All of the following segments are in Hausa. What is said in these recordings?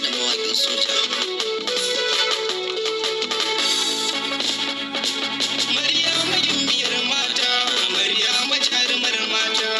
da mawaƙin soja. Maryama gimbiyar mata, Maryama jarumar mata.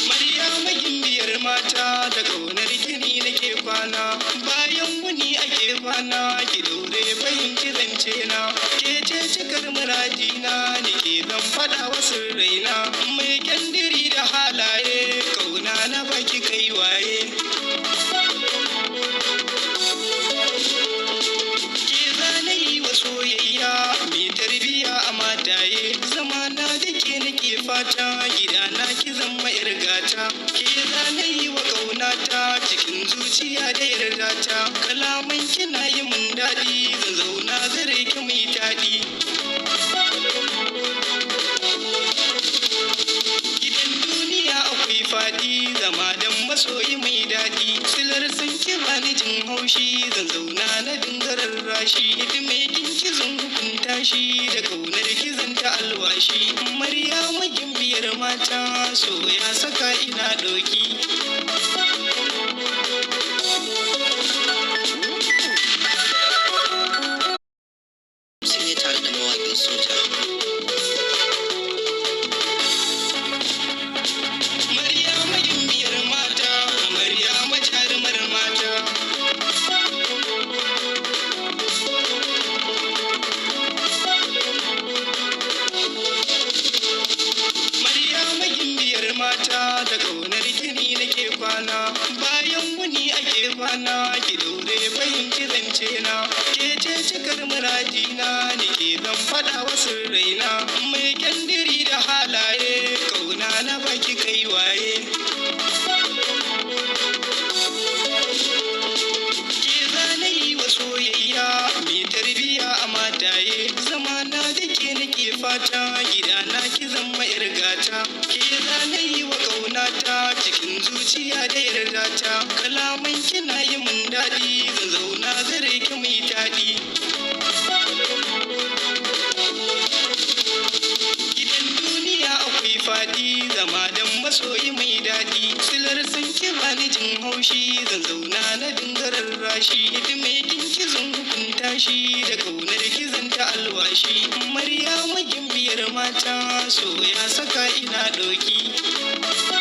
Maryama gimbiyar mata, da ƙaunar kini nake kwana. Bayan wuni ake kwana, ki daure fahimci zance na. Ke ce cikar muradina, nake zan faɗa wa sirraina. Mai kyandiri da halaye, ƙauna na baki kai waye. Ke zana yi wa soyayya, mai tarbiya a mataye. Zamana da ke nake fata, gidana ki zama yar gata. Ke zana yi wa ƙaunata, cikin zuciya da yardata. Kalaman kina yi mun daɗi, zan zauna gare ki mai daɗi. Gidan duniya akwai faɗi, zama dan masoyi mai daɗi. Silar sun ki bani jin haushi, zan zauna na dinga rarrashi. Mai kinki zan hukunta shi, da ƙaunar ki zan ta alwashi. Maryama gimbiyar mata, so ya saka ina ɗoki. Sun yi tare da mawaƙin soja. Maryama gimbiyar mata, Maryama jarumar mata. Maryama gimbiyar mata, da ƙaunar kini nake kwana. Bayan wuni ake kwana, ki daure fahimci zance na. Ke ce cikar muradina, nake zan faɗa wa sirraina. Mai kyandiri da halaye, ƙauna na baki kai waye. Ke zana yi wa soyayya, mai tarbiya a mataye. Zamana da ke nake fata, gidana ki zama yar gata. Ke zana yi wa ƙaunata, cikin zuciya da yardata. Kalaman kina yi mun daɗi, zan zauna gare ki mai daɗi. Gidan duniya akwai faɗi, zama dan masoyi mai daɗi. Silar sun ki bani jin haushi, zan zauna na dinga rarrashi. Mai kinki zan hukunta shi, da ƙaunar ki zan ta alwashi. Maryama gimbiyar mata, so ya saka ina ɗoki.